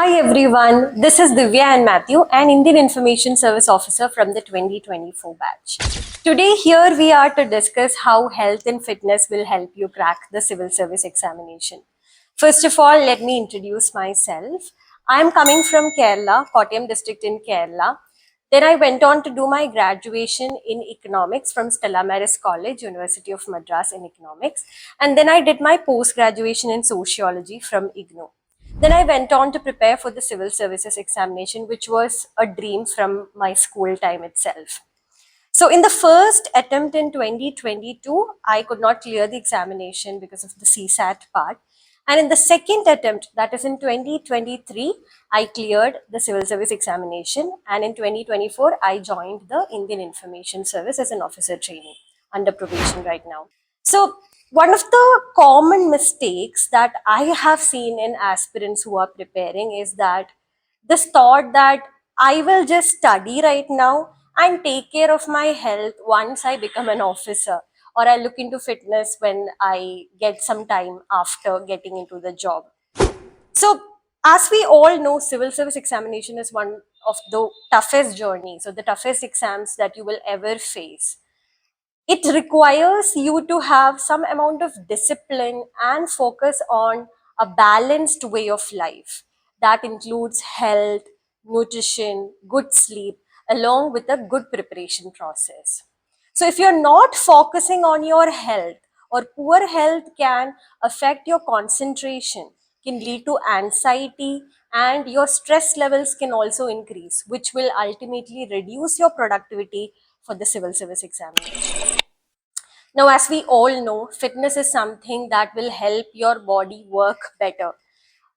Hi everyone, this is Divya and Matthew, an Indian Information Service Officer from the 2024 batch. Today here we are to discuss how health and fitness will help you crack the civil service examination. First of all, let me introduce myself. I am coming from Kerala, Kottayam district in Kerala. Then I went on to do my graduation in economics from Stella Maris College, University of Madras in economics. And then I did my post-graduation in sociology from IGNOU. Then I went on to prepare for the civil services examination, which was a dream from my school time itself. So in the first attempt in 2022, I could not clear the examination because of the CSAT part. And in the second attempt, that is in 2023, I cleared the civil service examination. And in 2024, I joined the Indian Information Service as an officer trainee under probation right now. So one of the common mistakes that I have seen in aspirants who are preparing is that this thought that I will just study right now and take care of my health once I become an officer, or I look into fitness when I get some time after getting into the job. So, as we all know, civil service examination is one of the toughest journeys, or the toughest exams that you will ever face. It requires you to have some amount of discipline and focus on a balanced way of life that includes health, nutrition, good sleep, along with a good preparation process. So, if you're not focusing on your health, or poor health can affect your concentration, can lead to anxiety, and your stress levels can also increase, which will ultimately reduce your productivity for the civil service examination. Now, as we all know, fitness is something that will help your body work better.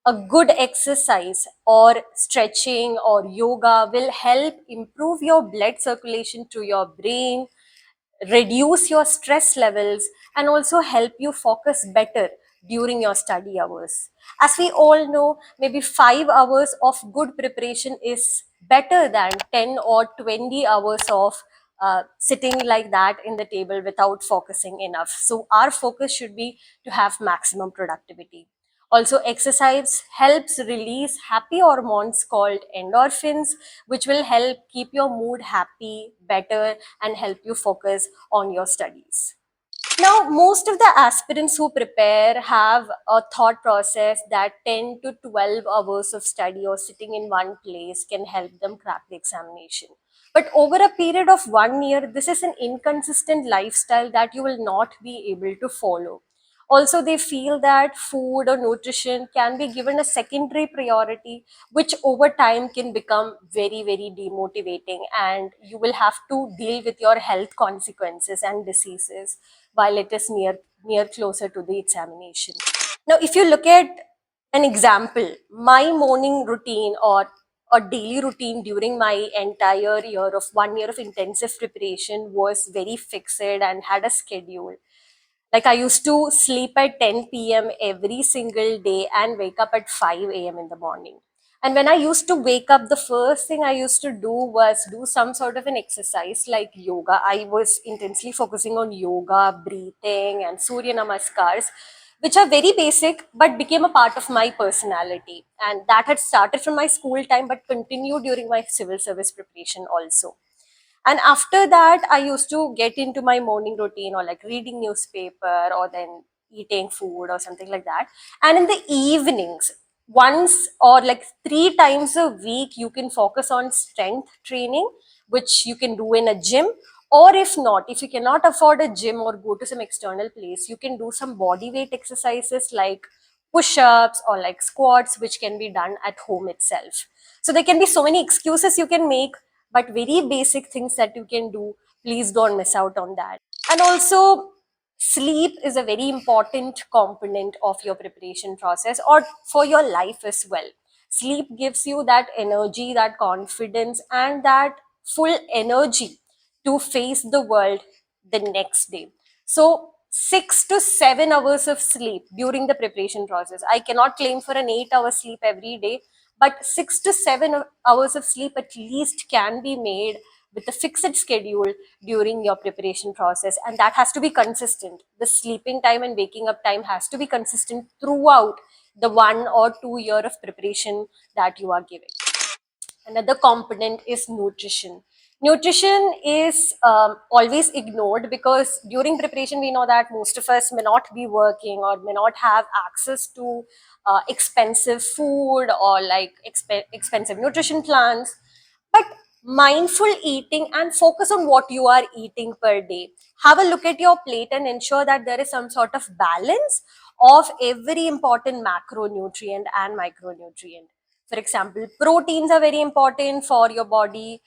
A good exercise or stretching or yoga will help improve your blood circulation to your brain, reduce your stress levels, and also help you focus better during your study hours. As we all know, maybe 5 hours of good preparation is better than 10 or 20 hours of sitting like that in the table without focusing enough. So, our focus should be to have maximum productivity. Also, exercise helps release happy hormones called endorphins, which will help keep your mood happy, better, and help you focus on your studies. Now, most of the aspirants who prepare have a thought process that 10 to 12 hours of study or sitting in one place can help them crack the examination. But over a period of 1 year, this is an inconsistent lifestyle that you will not be able to follow. Also, they feel that food or nutrition can be given a secondary priority, which over time can become very, very demotivating, and you will have to deal with your health consequences and diseases while it is near closer to the examination. Now, if you look at an example, my morning routine or a daily routine during my entire year of 1 year of intensive preparation was very fixed and had a schedule. Like, I used to sleep at 10 p.m. every single day and wake up at 5 a.m. in the morning. And when I used to wake up, the first thing I used to do was do some sort of an exercise like yoga. I was intensely focusing on yoga, breathing, and Surya Namaskars, which are very basic but became a part of my personality. And that had started from my school time but continued during my civil service preparation also. And after that, I used to get into my morning routine, or like reading newspaper, or then eating food or something like that. And in the evenings, once or like 3 times a week, you can focus on strength training, which you can do in a gym. Or if not, if you cannot afford a gym or go to some external place, you can do some body weight exercises like push-ups or like squats, which can be done at home itself. So there can be so many excuses you can make, but very basic things that you can do, please don't miss out on that. And also, sleep is a very important component of your preparation process, or for your life as well. Sleep gives you that energy, that confidence, and that full energy to face the world the next day. So 6 to 7 hours of sleep during the preparation process. I cannot claim for an 8 hour sleep every day, but 6 to 7 hours of sleep at least can be made with a fixed schedule during your preparation process, and that has to be consistent. The sleeping time and waking up time has to be consistent throughout the 1 or 2 year of preparation that you are giving. Another component is nutrition. Nutrition is always ignored because during preparation we know that most of us may not be working or may not have access to expensive food or like expensive nutrition plans. But mindful eating and focus on what you are eating per day. Have a look at your plate and ensure that there is some sort of balance of every important macronutrient and micronutrient. For example, proteins are very important for your body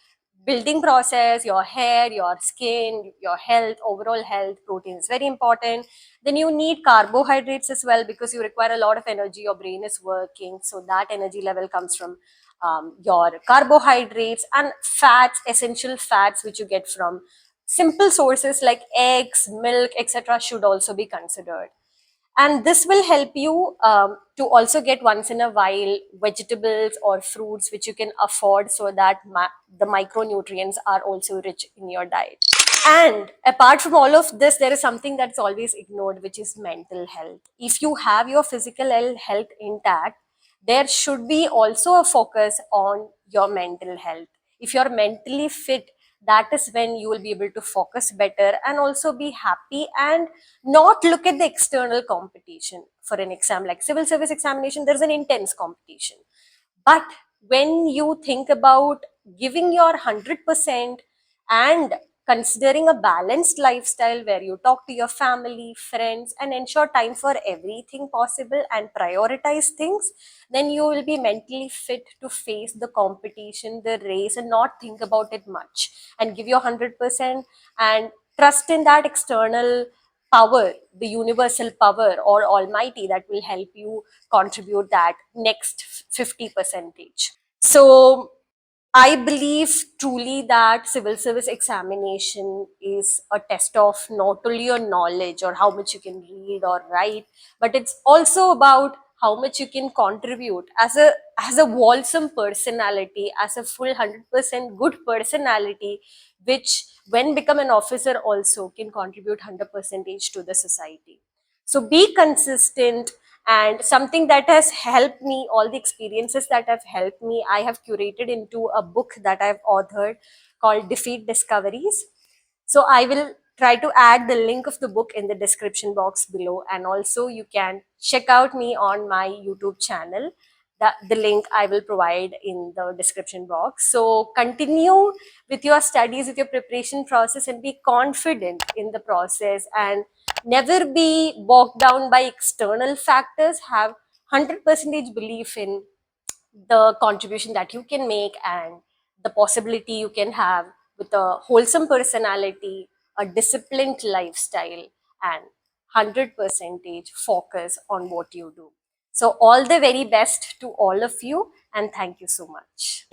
building process, your hair, your skin, your health, overall health. Protein is very important. Then you need carbohydrates as well because you require a lot of energy. Your brain is working, so that energy level comes from your carbohydrates and fats, essential fats which you get from simple sources like eggs, milk, etc. should also be considered. And this will help you to also get once in a while vegetables or fruits which you can afford so that the micronutrients are also rich in your diet. And apart from all of this, there is something that's always ignored, which is mental health. If you have your physical health intact, there should be also a focus on your mental health. If you're mentally fit, that is when you will be able to focus better and also be happy and not look at the external competition. For an exam like civil service examination, there's an intense competition. But when you think about giving your 100% and considering a balanced lifestyle where you talk to your family, friends, and ensure time for everything possible and prioritize things, then you will be mentally fit to face the competition, the race, and not think about it much and give your 100% and trust in that external power, the universal power or almighty that will help you contribute that next 50 percentage. So I believe truly that civil service examination is a test of not only your knowledge or how much you can read or write, but it's also about how much you can contribute as a wholesome personality, as a full 100% good personality, which when become an officer also can contribute 100% to the society. So be consistent, and something that has helped me, all the experiences that have helped me, I have curated into a book that I've authored called Defeat Discoveries. So I will try to add the link of the book in the description box below, and also you can check out me on my YouTube channel. The link I will provide in the description box. So continue with your studies, with your preparation process, and be confident in the process and never be bogged down by external factors. Have 100% belief in the contribution that you can make and the possibility you can have with a wholesome personality, a disciplined lifestyle, and 100% focus on what you do. So all the very best to all of you, and thank you so much.